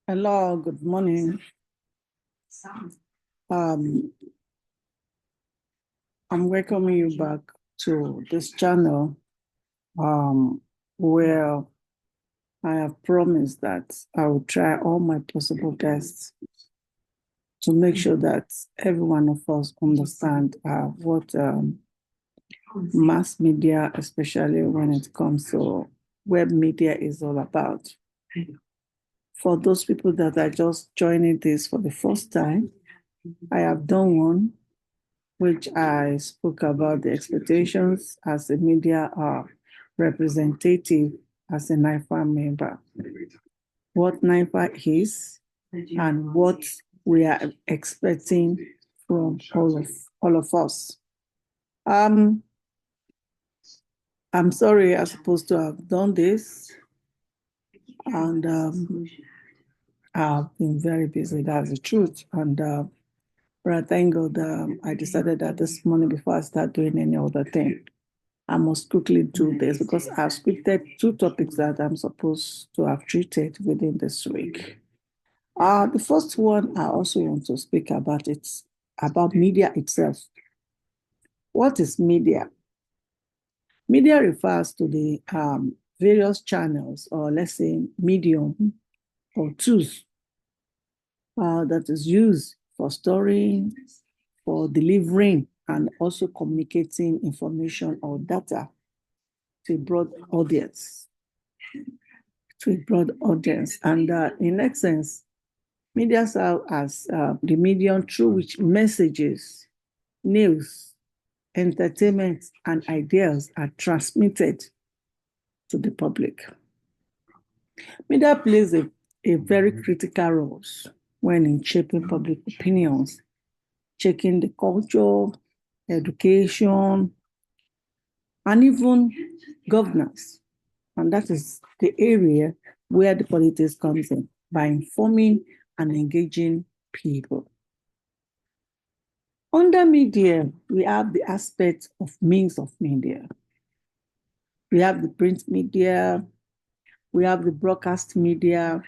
Hello, good morning. Um, I'm welcoming you back to this channel where I have promised that I will try all my possible best to make sure that every one of us understand what mass media, especially when it comes to web media, is all about. For those people that are just joining this for the first time, I have done one which I spoke about the expectations as a media representative, as a NIFA member, what NIFA is, and what we are expecting from all of us. I'm sorry I'm supposed to have done this, and I've been very busy, that's the truth. And but I thank God I decided that this morning before I start doing any other thing, I must quickly do this because I've scripted two topics that I'm supposed to have treated within this week. The first one I also want to speak about, it's about media itself. What is media? Media refers to the various channels, or let's say medium or tools that is used for storing, for delivering, and also communicating information or data to a broad audience. And in essence, media serve as the medium through which messages, news, entertainment, and ideas are transmitted to the public. Media plays a very critical role when in shaping public opinions, checking the culture, education, and even governance. And that is the area where the politics comes in, by informing and engaging people. Under media, we have the aspect of means of media. We have the print media, we have the broadcast media,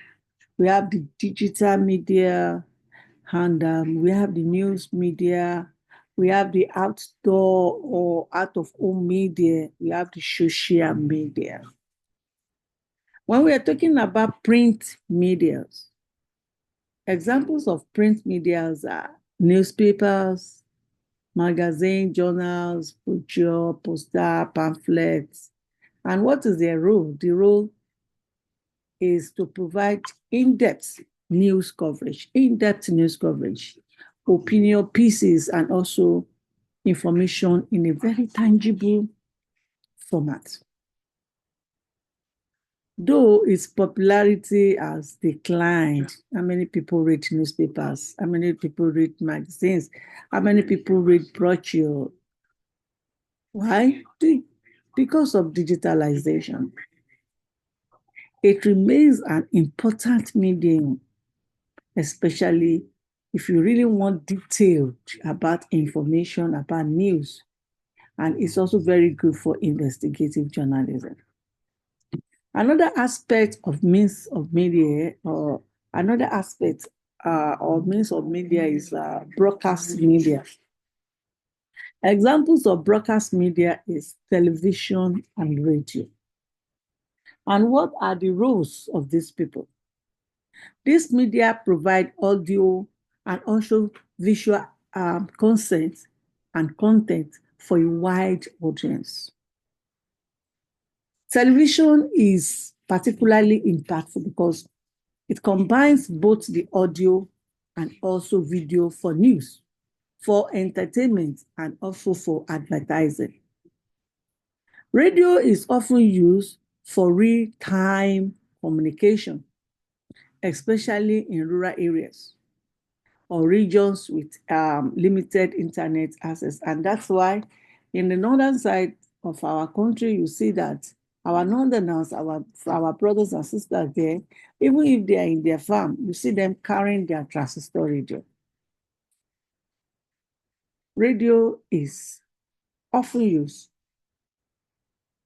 we have the digital media, and we have the news media, we have the outdoor or out of home media, we have the social media. When we are talking about print media, examples of print media are newspapers, magazine, journals, brochure, poster, pamphlets. And what is their role? The role is to provide in-depth news coverage, opinion pieces, and also information in a very tangible format. Though its popularity has declined, how many people read newspapers? How many people read magazines? How many people read brochure? Why? Because of digitalization. It remains an important medium, especially if you really want detail about information, about news. And it's also very good for investigative journalism. Another aspect of means of media, or another aspect or means of media is broadcast media. Examples of broadcast media is television and radio. And what are the roles of these people? These media provide audio and also visual content for a wide audience. Television is particularly impactful because it combines both the audio and also video for news, for entertainment, and also for advertising. Radio is often used for real-time communication, especially in rural areas or regions with limited internet access. And that's why in the northern side of our country, you see that our northerners, our brothers and sisters there, even if they are in their farm, you see them carrying their transistor radio. Radio is often used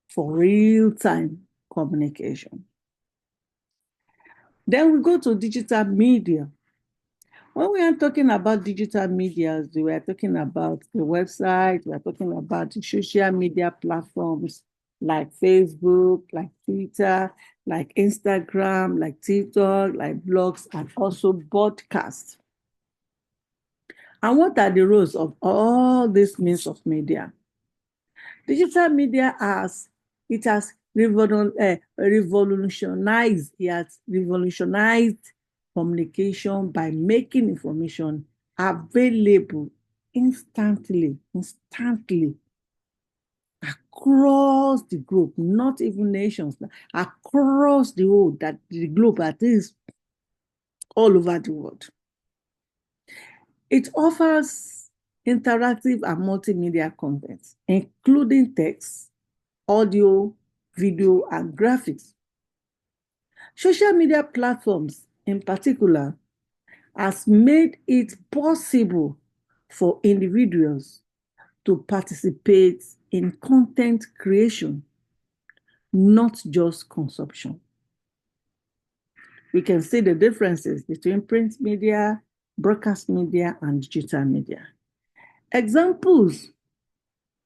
for real-time communication. Then we go to digital media. When we are talking about digital media, we are talking about the website, we are talking about the social media platforms like Facebook, like Twitter, like Instagram, like TikTok, like blogs, and also podcasts. And what are the roles of all these means of media? Digital media has revolutionized communication by making information available instantly across the globe, not even nations, across the globe, that is all over the world. It offers interactive and multimedia content, including text, audio, video, and graphics. Social media platforms, in particular, has made it possible for individuals to participate in content creation, not just consumption. We can see the differences between print media, broadcast media, and digital media. Examples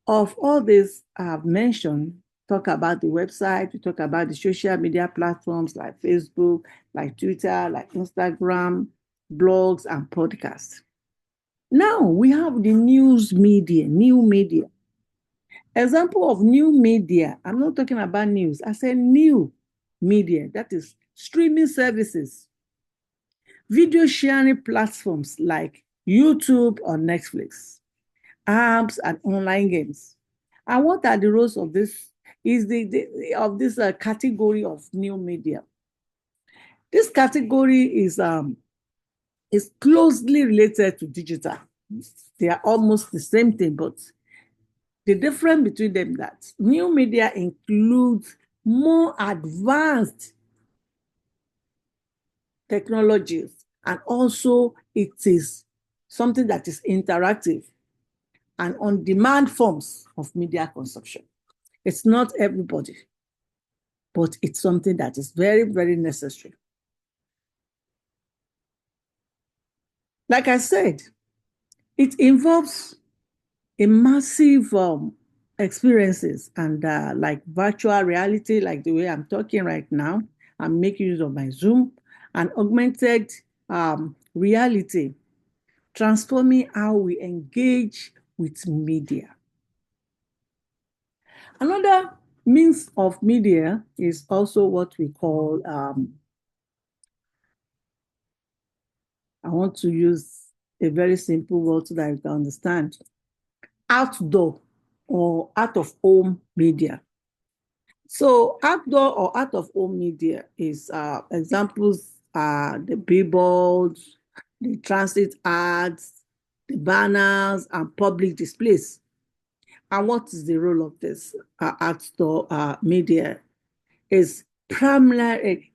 of all this I've mentioned talk about the website, we talk about the social media platforms like Facebook, like Twitter, like Instagram, blogs, and podcasts. Now we have the new media. Example of new media, I'm not talking about news, I said new media, that is streaming services, video sharing platforms like YouTube or Netflix, apps and online games. And what are the roles of this? Is of this category of new media? This category is closely related to digital. They are almost the same thing, but the difference between them that new media includes more advanced technologies, and also it is something that is interactive and on-demand forms of media consumption. It's not everybody, but it's something that is very, very necessary. Like I said, it involves immersive experiences and like virtual reality, like the way I'm talking right now. I'm making use of my Zoom and augmented reality, transforming how we engage with media. Another means of media is also what we call, I want to use a very simple word so that you can understand, outdoor or out of home media. So outdoor or out of home media is examples are the billboards, the transit ads, the banners, and public displays. And what is the role of this outdoor media? Is primarily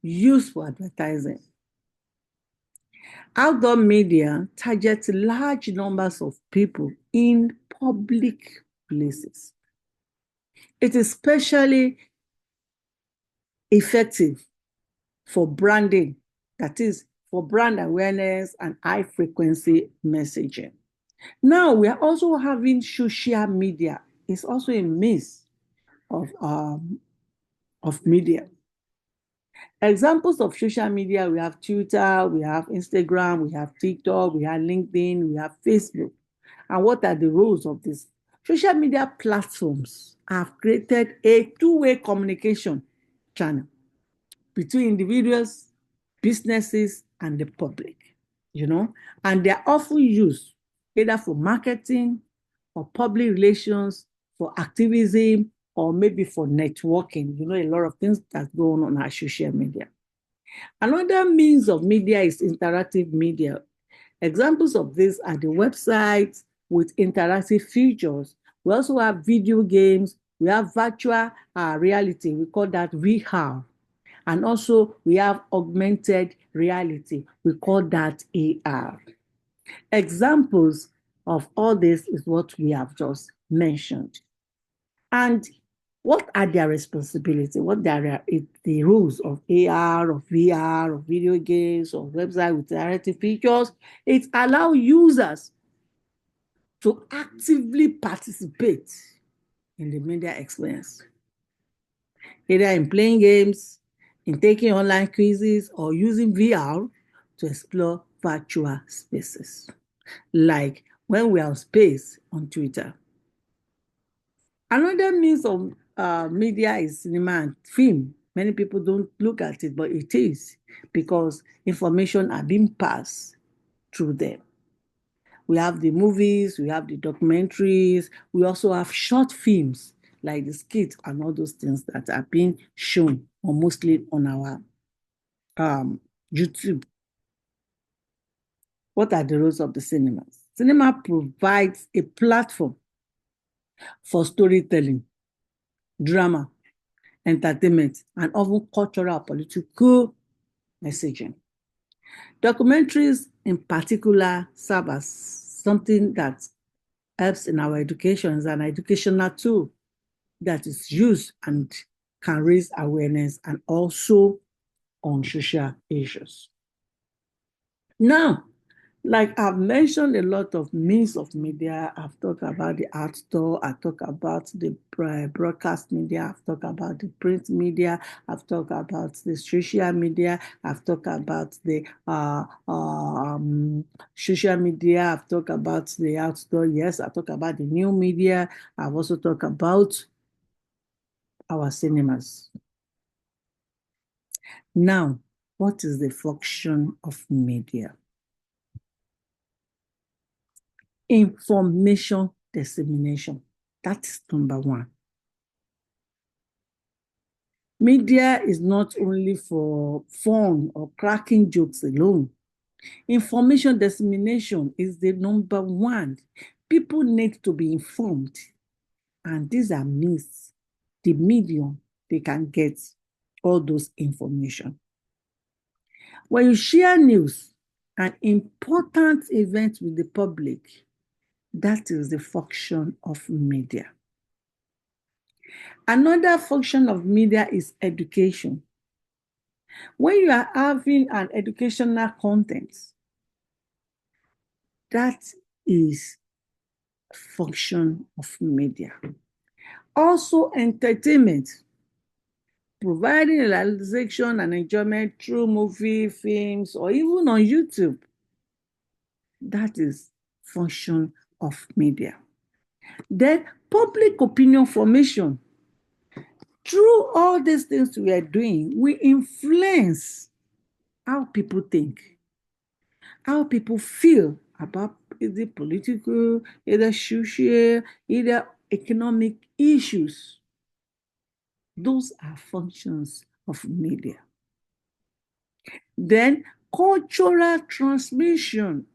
used for advertising. Outdoor media targets large numbers of people in public places. It is especially effective for branding, that is, for brand awareness and high frequency messaging. Now we are also having social media. It's also a means of media. Examples of social media, we have Twitter, we have Instagram, we have TikTok, we have LinkedIn, we have Facebook. And what are the roles of this? Social media platforms have created a two-way communication channel between individuals, businesses, and the public, and they're often used either for marketing, for public relations, for activism, or maybe for networking. A lot of things that's going on our social media. Another means of media is interactive media. Examples of this are the websites with interactive features. We also have video games. We have virtual reality. We call that VR. And also we have augmented reality. We call that AR. Examples of all this is what we have just mentioned. And What are their responsibility? What are the rules of AR, of VR, of video games, of website with interactive features? It allows users to actively participate in the media experience, either in playing games, in taking online quizzes, or using VR to explore virtual spaces, like when we are on space on Twitter. Another means of media is cinema and film. Many people don't look at it, but it is, because information are being passed through them. We have the movies, we have the documentaries, we also have short films like the skits and all those things that are being shown or mostly on our YouTube. What are the roles of the cinemas? Cinema provides a platform for storytelling, drama, entertainment, and often cultural or political messaging. Documentaries, in particular, serve as something that helps in our education, as an educational tool that is used and can raise awareness and also on social issues. Now, like I've mentioned a lot of means of media. I've talked about the outdoor, I've talked about the broadcast media, I've talked about the print media, I've talked about the social media, I've talked about the social media, I've talked about the outdoor, yes, I've talked about the new media, I've also talked about our cinemas. Now, what is the function of media? Information dissemination. That's number one. Media is not only for fun or cracking jokes alone. Information dissemination is the number one. People need to be informed, and these are means, the medium they can get all those information. When you share news and important events with the public, that is the function of media. Another function of media is education. When you are having an educational content, that is function of media. Also, entertainment, providing relaxation and enjoyment through movie, films, or even on YouTube. That is function of media. Then public opinion formation. Through all these things we are doing, we influence how people think, how people feel about either political, either social, either economic issues. Those are functions of media. Then cultural transmission.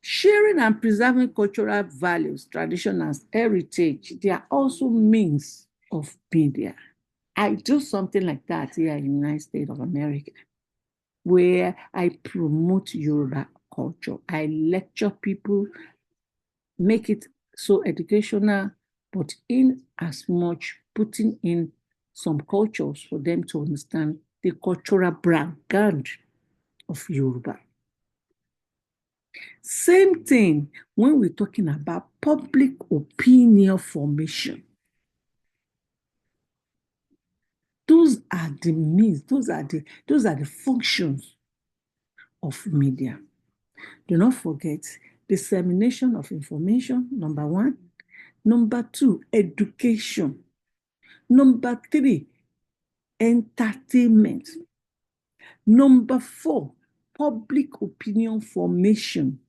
Sharing and preserving cultural values, traditions, heritage, they are also means of media. I do something like that here in the United States of America, where I promote Yoruba culture. I lecture people, make it so educational, but in as much putting in some cultures for them to understand the cultural background of Yoruba. Same thing when we're talking about public opinion formation. Those are the means, those are the functions of media. Do not forget dissemination of information, number one. Number two, education. Number three, entertainment. Number four, public opinion formation.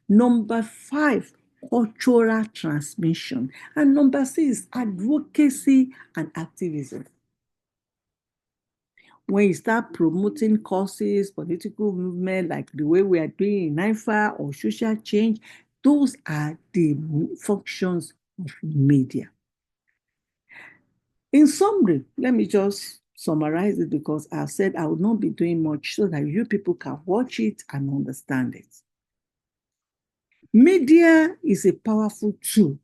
Number five, cultural transmission. And number six, advocacy and activism. When you start promoting causes, political movement, like the way we are doing in NIFA or social change, those are the functions of media. In summary, let me just summarize it, because I've said I will not be doing much so that you people can watch it and understand it. Media is a powerful tool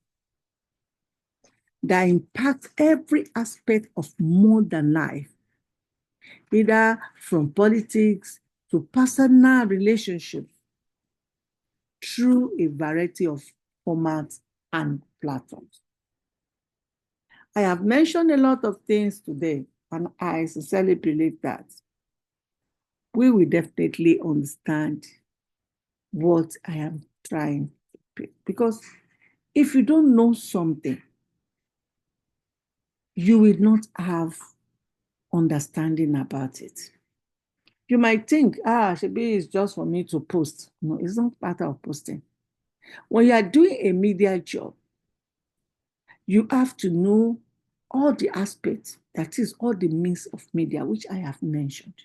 that impact every aspect of modern life, either from politics to personal relationships, through a variety of formats and platforms. I have mentioned a lot of things today, and I sincerely believe that we will definitely understand what I am trying to pick. Because if you don't know something, you will not have understanding about it. You might think, Shebi is just for me to post. No, it's not part of posting. When you are doing a media job, you have to know all the aspects, that is, all the means of media, which I have mentioned.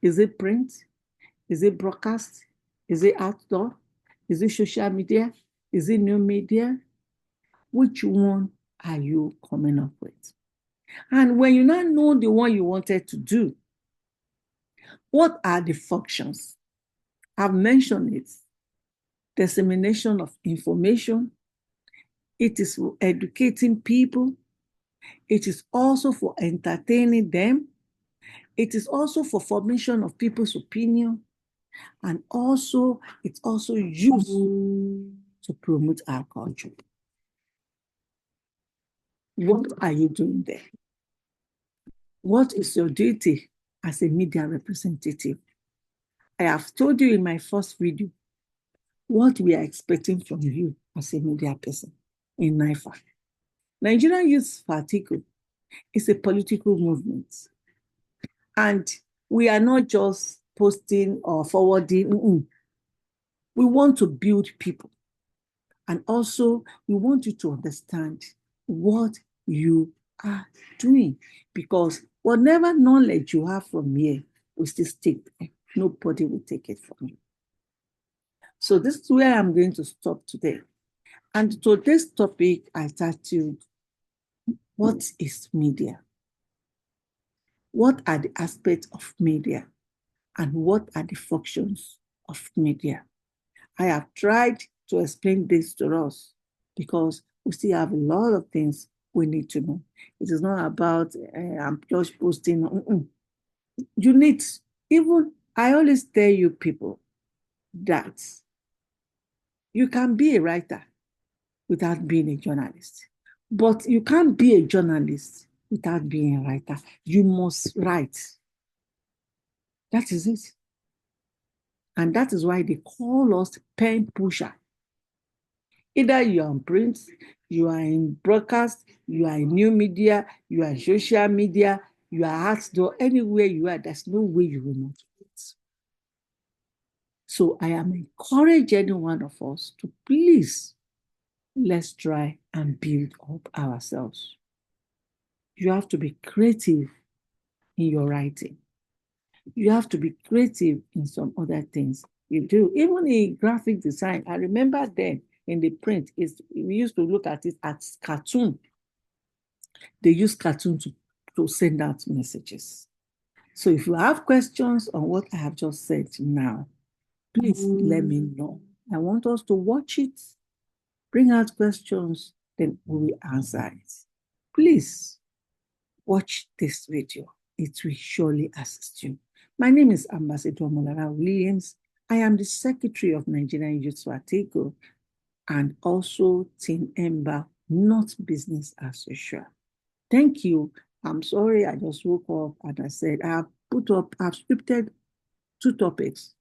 Is it print? Is it broadcast? Is it outdoor? Is it social media? Is it new media? Which one are you coming up with? And when you now know the one you wanted to do, what are the functions? I've mentioned it. Dissemination of information. It is for educating people. It is also for entertaining them. It is also for formation of people's opinion. And also, it's also used to promote our culture. What are you doing there? What is your duty as a media representative? I have told you in my first video what we are expecting from you as a media person in NIFA. Nigerian Youth for Atiku is a political movement. And we are not just posting or forwarding. We want to build people. And also, we want you to understand what you are doing. Because whatever knowledge you have from here will still stick there. Nobody will take it from you. So this is where I'm going to stop today. And to this topic, I titled, what is media? What are the aspects of media? And what are the functions of media? I have tried to explain this to us because we still have a lot of things we need to know. It is not about I'm just posting. You need, even I always tell you people that you can be a writer without being a journalist, but you can't be a journalist without being a writer. You must write. That is it. And that is why they call us pen pusher. Either you are in print, you are in broadcast, you are in new media, you are in social media, you are outdoor, anywhere you are, there's no way you will not do it. So I am encouraging any one of us to please, let's try and build up ourselves. You have to be creative in your writing. You have to be creative in some other things you do. Even in graphic design, I remember then in the print, we used to look at it as cartoon. They use cartoon to send out messages. So if you have questions on what I have just said now, please let me know. I want us to watch it, bring out questions, then we will answer it. Please watch this video. It will surely assist you. My name is Ambassador Molara Williams. I am the Secretary of Nigerian Youth for Atiku and also Team Ember, not business as usual. Thank you. I'm sorry, I just woke up and I said, I've scripted 2 topics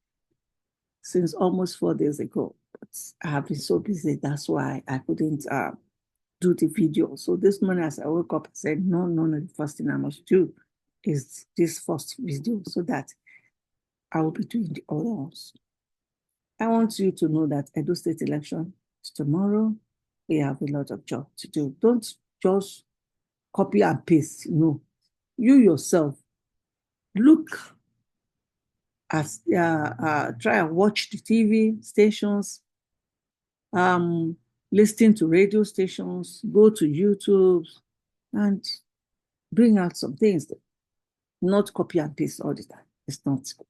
since almost 4 days ago, but I have been so busy. That's why I couldn't do the video. So this morning as I woke up, I said, no, the first thing I must do is this first video so that I will be doing the other ones. I want you to know that Edo State election is tomorrow. We have a lot of job to do. Don't just copy and paste. No, you yourself look at, try and watch the TV stations, listen to radio stations, go to YouTube, and bring out some things. Not copy and paste all the time. It's not good.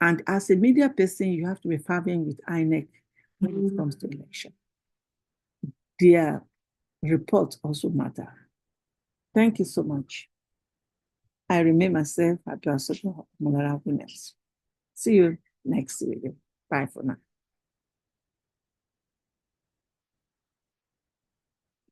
And as a media person, you have to be fervent with INEC when it comes to election. Their report also matter. Thank you so much. I remain myself, Abiola Molara Williams. See you next video. Bye for now.